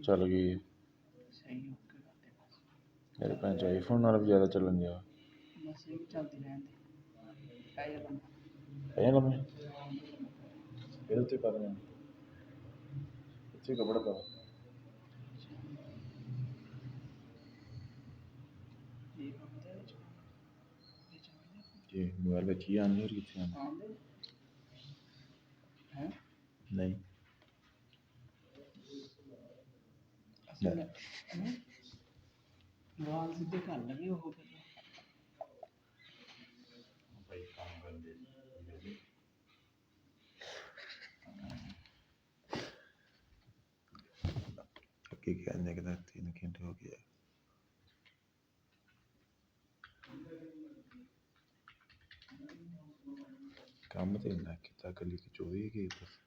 ਚੱਲ ਗਈ ਮੇਰੇ ਭੈਣ ਚੋ ਆਈਫੋਨ ਨਾਲ ਵੀ ਜ਼ਿਆਦਾ ਚੱਲਣ ਦਿਆ ਪੈ ਲੰਮੇ ਇਹਦੇ ਉੱਤੇ ਪਾ ਦੇਣਾ ਇੱਥੇ ਕੱਪੜਾ ਪਾ ਜੀ ਮੋਬਾਈਲ ਵਿੱਚ ਹੀ ਆਉਂਦੀ ਹੋਰ ਕਿੱਥੇ ਆਉਂਦੀ ਨਹੀਂ ਵਾਲ ਸਿੱਧੇ ਕਰ ਲਗੇ ਉਹ ਭਾਈ ਕੰਮ ਕਰਦੇ ਕੀ ਕਹਿੰਦੇ ਕਿ 3 ਘੰਟੇ ਹੋ ਗਏ ਕੰਮ ਤੇ ਇੰਨਾ ਕੀਤਾ ਕੱਲੀ ਚੋਰੀ ਗਈ ਬਸ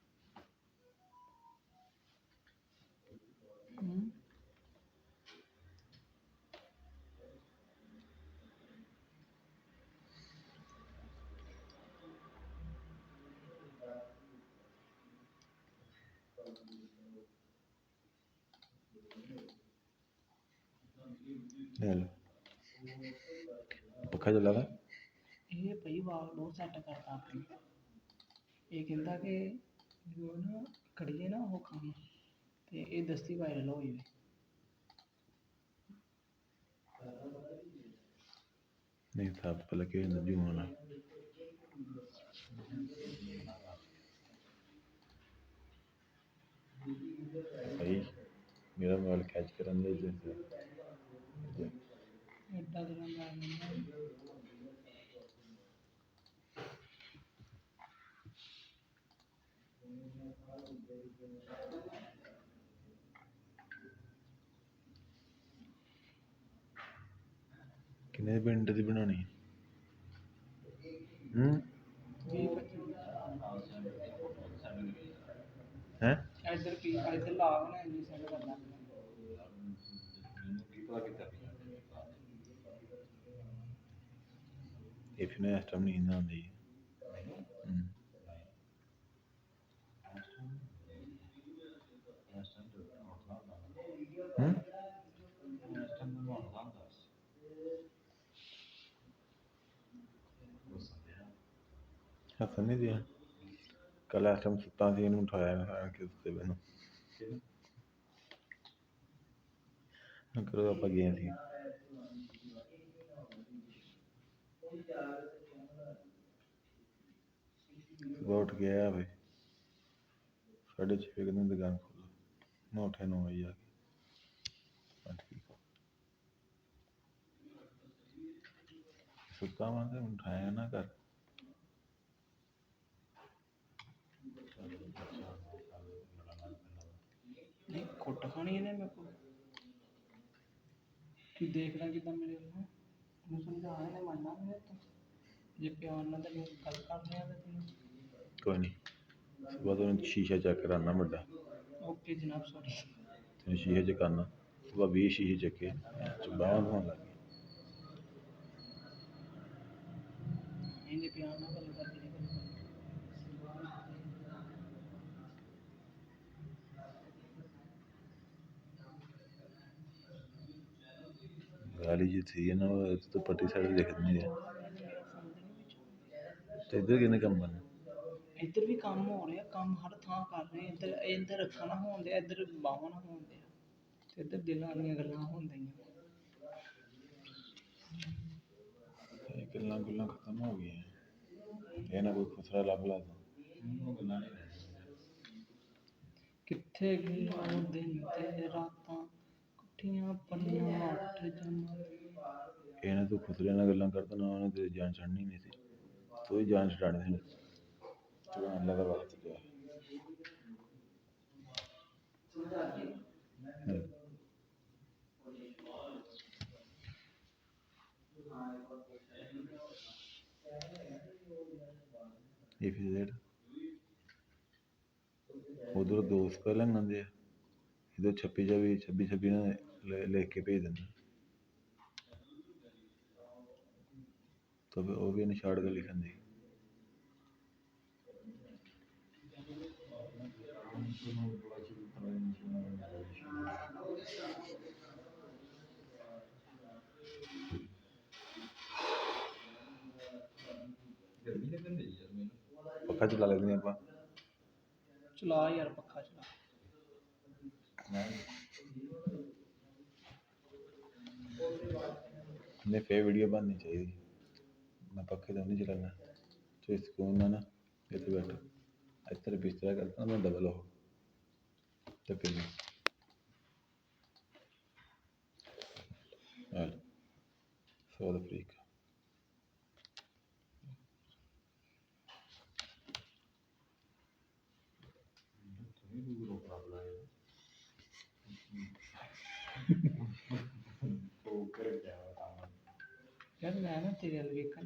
ਪੱਖਾ ਚੱਲਾ ਵਾ ਇਹ ਪਈ ਵਾਲ ਬਹੁਤ ਸੈੱਟ ਕਰਤਾ ਆਪਣੀ ਇਹ ਕਹਿੰਦਾ ਕਿ ਜਦੋਂ ਨਾ ਕਰੀਏ ਨਾ ਉਹ ਕੰਮ ਤੇ ਇਹ ਦਸਤੀ ਵਾਇਰਲ ਹੋ ਜਾਵੇ ਨਹੀਂ ਤਾਂ ਪਹਿਲਾਂ ਕਿ ਜੂਨ ਭਾਈ ਮੇਰਾ ਮੋਬਾਈਲ ਕੈਚ ਕਰਨ ਦੇ ਇੱਦਾਂ ਦੇ ਕਿੰਨੇ ਪਿੰਡ ਦੀ ਬਣਾਉਣੀ ਹੈ ਇੱਧਰ ਕੀ ਇੱਧਰ ਲਾ ਨਾ ਇੰਨੀ ਸੈਂਡ ਕਰਨਾ ਇਹ ਫਿਰ ਇਸ ਟਾਈਮ ਨਹੀਂ ਆਉਂਦੀ ਹੱਸਣ ਨਹੀਂ ਦਿਆ ਕੱਲ ਇਸ ਟਾਈਮ ਸੁੱਤਾ ਸੀ ਇਹਨੂੰ ਉਠਾਇਆ ਕਿ ਉੱਤੇ ਮੈਨੂੰ ਕਰੋ ਆਪਾਂ ਗਏ ਸੀ ਸੁਬਹ ਉੱਠ ਕੇ ਆਇਆ ਭਾਈ 6:30 ਕਹਿੰਦੇ ਦੁਕਾਨ ਖੋਲ੍ਹੋ ਮੈਂ ਉੱਠਿਆ 9 ਵਜੇ ਆ ਕੇ ਸੁੱਤਾ ਵਾਂ ਤੇ ਉਠਾਇਆ ਨਾ ਕਰ ਨਹੀਂ ਕੁੱਟ ਖਾਣੀ ਇਹਨੇ ਮੇਰੇ ਕੋਲ ਤੂੰ ਦੇਖਦਾ ਕਿੱਦਾਂ ਮੇਰੇ ਵੱਲ ਉਹਨੂੰ ਸਮਝਾ ਇਹਨੇ ਮੰਨਣਾ ਮੇਰੇ ਤੋਂ ਜੇ ਪਿਆਰ ਨਾਲ ਤੈਨੂੰ ਗੱਲ ਕਰਦੇ ਆ ਤੇ ਤੈਨੂੰ ਕੋਈ ਨਹੀਂ ਸੁਬਹ ਤੋਂ ਸ਼ੀਸ਼ਾ ਚੈੱਕ ਕਰਾਉਣਾ ਵੱਡਾ ਓਕੇ ਜਨਾਬ ਸੌਰੀ ਤੈਨੂੰ ਸ਼ੀਸ਼ੇ 'ਚ ਕਰਨਾ ਸੁਬਹ 20 ਸ਼ੀਸ਼ੇ ਚੱਕੇ ਬਾਹਾਂ ਧੋਣ ਲੱਗ ਗਏ ਇਹਨੇ ਪਿਆਰ ਨਾਲ ਗੱਲ ਕਰਦੇ ਗਾਲੀ ਜਿੱਥੇ ਨਾ तो पट्टी साइड दिखती है ਤੇ ਇੱਧਰ ਕਿਹਨੇ ਕੰਮ ਕਰਨਾ ਇੱਧਰ ਵੀ ਕੰਮ ਹੋ ਰਿਹਾ ਕੰਮ ਹਰ ਥਾਂ ਕਰ ਰਹੇ ਇੱਧਰ ਅੱਖਾਂ ਨਾ ਹੋਣ ਡਿਆ ਇੱਧਰ ਬਾਹਾਂ ਨਾ ਹੋਣ ਡਿਆ ਤੇ ਇੱਧਰ ਦਿਲਾਂ ਦੀਆਂ ਗੱਲਾਂ ਹੋਣ ਡਈਆਂ ਇਹ ਗੱਲਾਂ ਖਤਮ ਹੋ ਗਈਆਂ ਇਹ ਨਾ ਕੋਈ ਖੁਸਰਾ ਲੱਭ ਲਾ ਕਿੱਥੇ ਗਈਆਂ ਉਹ ਦਿਨ ਤੇ ਰਾਤਾਂ ਇਕੱਠੀਆਂ ਪਲੀਆਂ 8 ਜਮਾਂ ਇਹਨਾਂ ਤੂੰ ਖੁਸਰੇ ਨਾਲ ਗੱਲਾਂ ਕਰਦਾ ਨਾ ਉਹਨੇ ਤੇਰੀ ਜਾਨ ਛੱਡਣੀ ਨਹੀਂ ਸੀ ਤੂੰ ਹੀ ਜਾਨ ਛਡਾਣੀ ਸੀ ਚੁਰਾਨ ਲਗਾ ਵਕਤ ਪਿਆ if you did ਉਧਰ ਦੋਸਤ ਕਰ ਲੈਂਦੇ ਆ ਇਹਦੇ 26 ਨਾਲ ਲਿਖ ਕੇ ਭੇਜ ਦਿੰਦਾ ਤਾਂ ਫਿਰ ਉਹ ਵੀ ਇਹਨੇ ਛਾੜ ਕੇ ਲਿਖਣ ਦੀ ਪੱਖਾ ਚਲਾ ਲੈਂਦੇ ਆਪਾਂ। ਚਲਾ ਯਾਰ ਪੱਖਾ ਚਲਾ। नहीं फिर वीडियो बननी चाहिए। मैं पक्खे तो नहीं चलाना तो सुकून ना इतने बैठो इस तरह बिस्तरा करता मैं डबल हो तो फिर साउथ अफ्रीका यार मैं ना तेरे वाल वेखन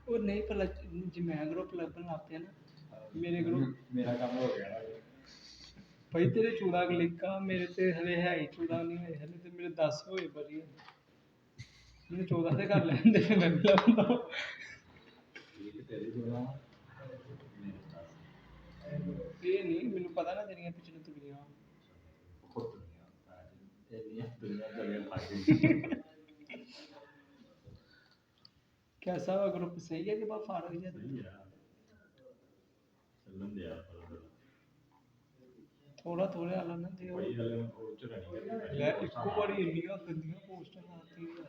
और नहीं भला जे मैं ग्रुप लभन लग पिया ना मेरे ग्रुप मेरा काम हो गया भाई तेरे 14 क्लिक आ मेरे ते हले है ही 14 नहीं होए हले ते मेरे 10 होए बड़ी मैंने 14 से कर लेंदे फिर मैं भी लभदा ये नहीं मैंने पता ना तेरियां पिछले दुनिया कैसा हुआ ग्रुप सही है कि बा फाड़ हो जाता थोड़ा थोड़ा आला ना दियो ले इको बारी इंडिया गंदियां पोस्टर आती है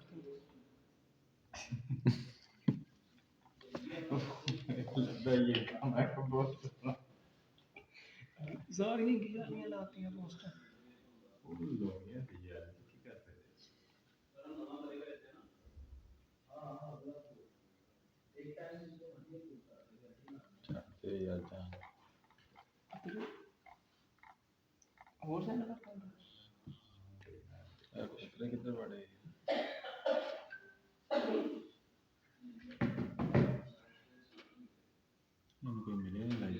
सारी गियां लाती हैं पोस्टर और सेंड कर कितने बड़े कोई मिले नहीं भाई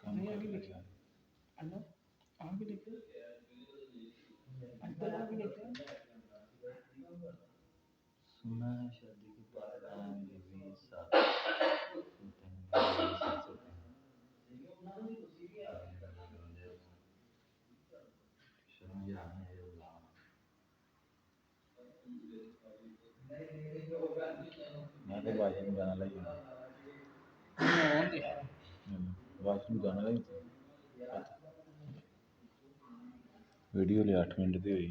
काम कर लिया अन्ना आगे लिखे अंदर आगे लिखे सुना है शादी के बाद आएंगे साथ मैं तो वाशरूम जाना लगी वाशरूम जाना लगी वीडियो ले 8 मिनट की हुई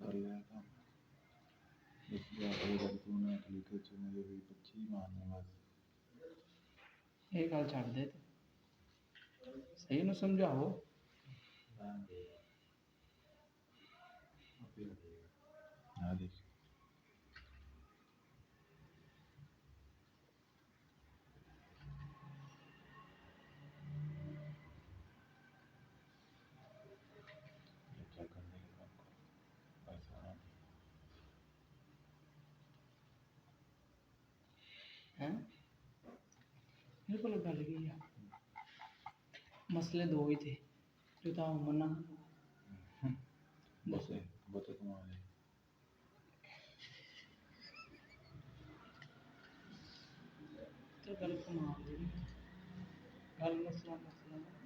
कर लिया काम इसलिए अगली बार तू ना लिखे च मुझे भी 25 मारने बस ये गल छड़ दे सही नु समझाओ हाँ देख ਮੇਰੇ ਕੋਲ ਗੱਲ ਕੀ ਆ ਮਸਲੇ ਦੋ ਹੀ थे जो था मना ਬਸ ਬਹੁਤ ਕਮਾਲ ਹੈ तो गल कमाल दी नहीं गल मसला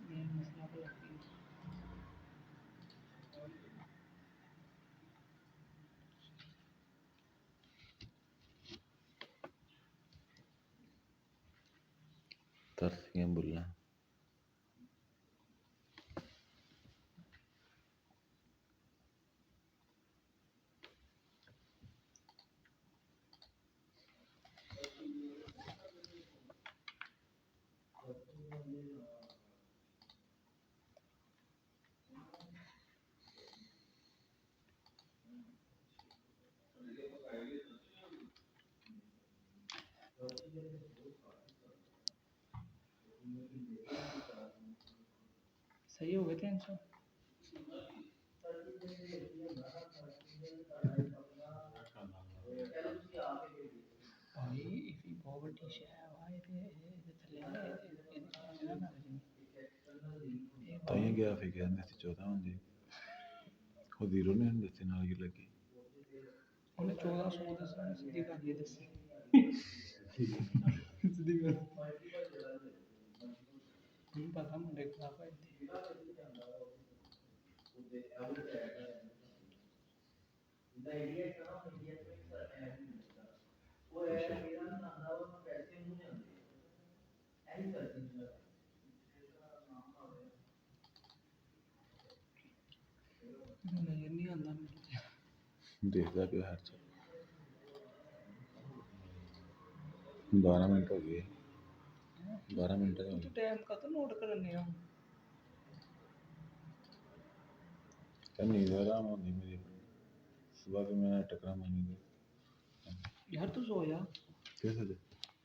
मेन मसला भला की ਤਰਸੀਆਂ ਬੁੱਲਾਂ सही हो गए 300 भाई इसी बहुत बड़ी शय है भाई ਤਾਂ ਹੀ ਗਿਆ ਫਿਰ ਕਹਿੰਦੇ ਸੀ 14 ਹੁੰਦੀ ਉਹ ਜ਼ੀਰੋ ਨਹੀਂ ਹੁੰਦੇ ਸੀ ਨਾਲ ਹੀ ਲੱਗੀ ਉਹਨੇ 1400 ਦੱਸਣਾ ਸਿੱਧੀ ਗੱਲ ਇਹ ਦੱਸੀ ਸਿੱਧੀ ਗੱਲ ਹੁਣ ਪਤਾ ਮੁੰਡੇ ਖਰਾਬ ਹੈ ਨਜ਼ਰ ਨਹੀਂ ਆਉਂਦਾ ਮੈਨੂੰ ਦੇਖਦਾ ਪਿਆ ਹਰ ਚ 12 ਮਿੰਟ ਹੋ ਗਏ 12 ਮਿੰਟ ਹੋ ਤੂੰ ਗਏ ਟਾਈਮ ਕਦੋਂ ਨੋਟ ਕਰਨੇ ਆ ਤਾਂ ਨੀਂਦ ਆਰਾਮ ਆਉਂਦੀ ਮੇਰੀ ਸੁਬਾਹ ਵੀ ਮੈਂ ਟਕਰਾ ਮਾਰੀ ਯਾਰ ਤੂੰ ਸੋ ਜਾ ਕਿਸ ਵਜੇ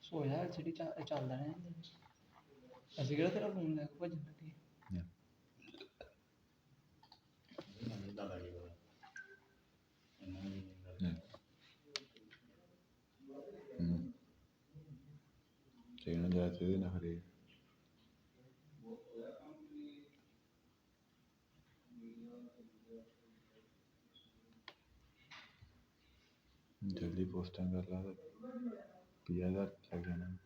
ਸੋ ਜਾ ਜਿਹੜੀ ਚੱਲਦਾ ਨੇ ਅਸੀਂ ਕਿਹੜਾ ਤੇਰਾ ਫੋਨ ਲੈ ਕੇ ਭੱਜਣ ਲੱਗੇ ਚਾਹੀਦਾ ਜਾ ਚਾਹੀਦੇ ਨਾ ਹਰੇ ਜਲਦੀ ਪੋਸਟਾਂ ਕਰ ਲਾ 50,000 ਚੱਲ ਜਾਣਾ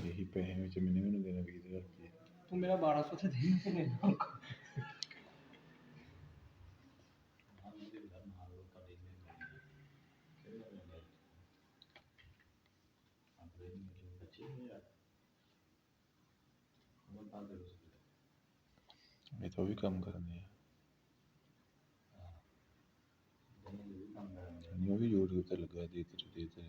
यही पैसे में मैंने भी देना 20,000 रुपये तू मेरा 1200 से दे मैं तो भी काम करने हैं वो भी यूट्यूब पर लगा देते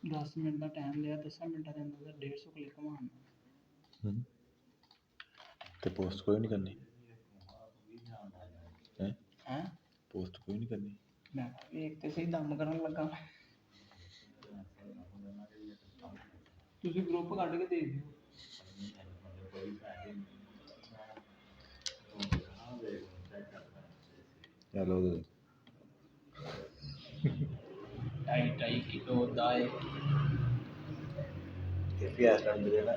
दस मिनट का टाइम लिया 10 मिनट के अंदर 150 क्लिक मारना तो पोस्ट कोई नहीं करनी हैं पोस्ट कोई नहीं करनी मैं एक तो सही दम करन लगा तुसी ग्रुप ਕੱਢ ਕੇ ਦੇਖ दियो चलो ढाई किलो दाए प्याज डाल देना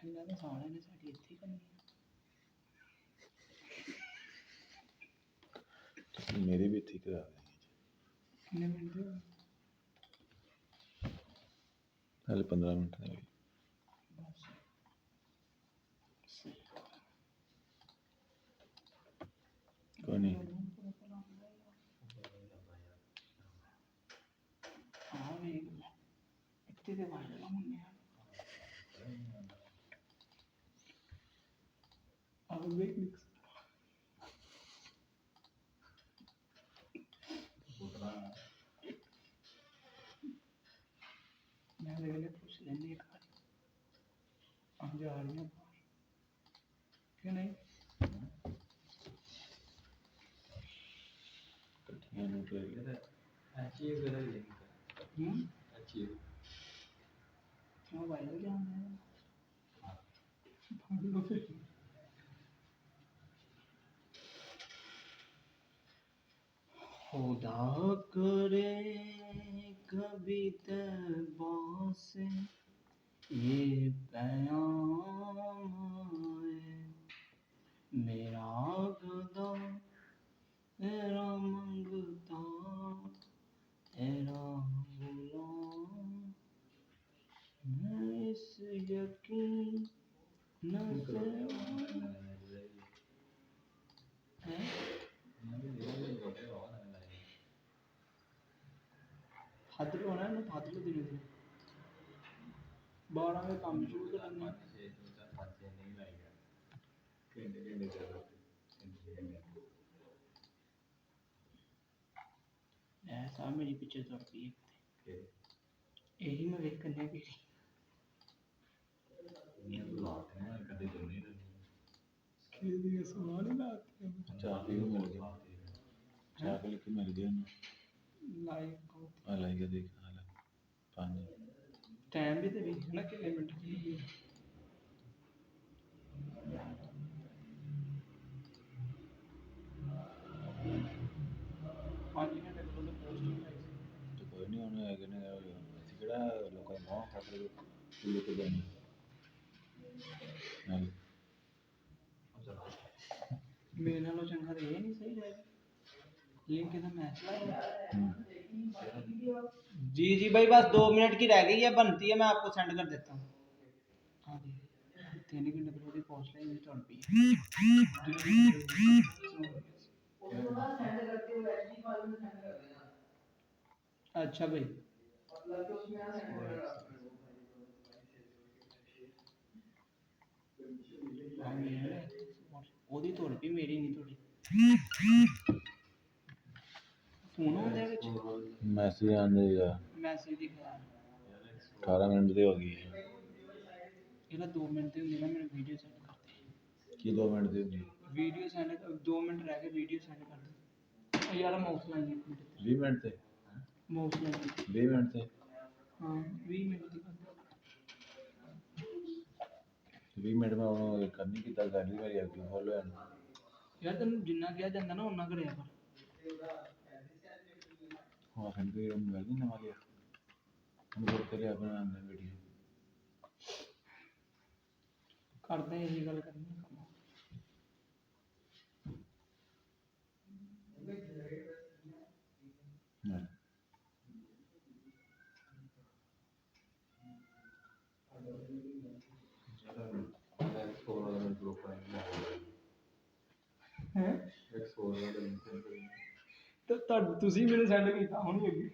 ਇਹਨਾਂ ਦਾ ਸਾਰਿਆਂ ਨੇ ਸਾਡੀ ਇੱਥੇ ਕਰਨੀ मेरी भी ठीक करा कितने मिनट हो हाले 15 मिनट नहीं बस कोई नहीं हाँ वे इतने दे वाले मुन्ने I'll make mix. मैं अगले पूछ लेंगे एक बार हम जा रही हैं क्यों नहीं कठिया नु ट्रेलर अचीव कर लेंगे अचीव क्यों भाई लोग जान रहे हैं भाग लो फिर खुदा करे कभी तैबा से ये पैगाम आए मेरा खुदा तेरा मंगता तेरा गुलाम मैं इस यकीन न से फादर होना है ना फादर दिन दिन 12 में काम शुरू करना ऐसा मेरी पीछे तो रही है यही मैं वेट करने की खेल समान लाते हैं चाह भी मिल गया चाह के लिख मिल गया लाइक लाइक देख हाल 5 टाइम भी तो भी ना कितने मिनट की 5 घंटे तो पोस्टिंग आई तो कोई नहीं होने है कि किड़ा लोगों ने बहुत खातर लेके जाने मेरे नालों चंगा तो ये नहीं सही रहेगा लिंक का मैच जी जी भाई बस 2 मिनट की रह गई है बनती है मैं आपको सेंड कर देता हूँ हाँ जी 3 घंटे पर थोड़ी पहुँच रही है चल पी अच्छा भाई ਉਹਦੀ ਤੁਰ ਪਈ ਮੇਰੀ ਨਹੀਂ ਤੁਰੀ ਫੋਨ ਆਉਂਦਾ ਵਿੱਚ मैसेज आने या ਮੈਸੇਜ ਦਿਖਾ 18 मिनट ਦੀ ਹੋ ਗਈ ਹੈ ਇਹਦਾ 2 ਮਿੰਟ ਦੀ ਹੁੰਦੀ ਨਾ ਮੈਨੂੰ ਵੀਡੀਓ ਸੈਂਡ ਕਰ ਦੇ ਕੀ 2 ਮਿੰਟ ਦੀ ਹੁੰਦੀ ਵੀਡੀਓ ਸੈਂਡ 2 ਮਿੰਟ ਰਹਿ ਗਏ ਵੀਡੀਓ ਸੈਂਡ ਕਰ ਦੇ ਯਾਰ ਮਾਊਸ ਲਾਈਨ 20 ਮਿੰਟ ਤੇ ਮਾਊਸ ਲਾਈਨ 20 ਮਿੰਟ ਤੇ ਹਾਂ 20 ਮਿੰਟ ਦੀ ਕਰ 20 ਮਿੰਟ ਮੈਂ ਉਹ ਕਰਨੀ ਕਿੱਦਾਂ ਕਰ ਲਈ ਮੇਰੀ ਅੱਗੇ ਫੋਲੋ ਹੈ ਯਾਰ ਤੈਨੂੰ ਜਿੰਨਾ ਕਿਹਾ ਜਾਂਦਾ ਨਾ ਉਹਨਾਂ ਕਰਿਆ ਕਰ ਹਾਂ ਫਿਰ ਵੀ ਉਹ ਮਿਲ ਨਹੀਂ ਨਵਾਂ ਲਿਆ ਹੁਣ ਹੋਰ ਕਰਿਆ ਬਣਾਉਂਦਾ ਵੀਡੀਓ ਕਰਦੇ ਇਹੀ ਗੱਲ ਕਰਨੀ ਹੈ ਕੰਮ ਹੈ ਤੁਸੀਂ ਮੈਨੂੰ ਸੈਂਡ ਕੀਤਾ ਹੁਣ ਹੀ ਅੱਗੇ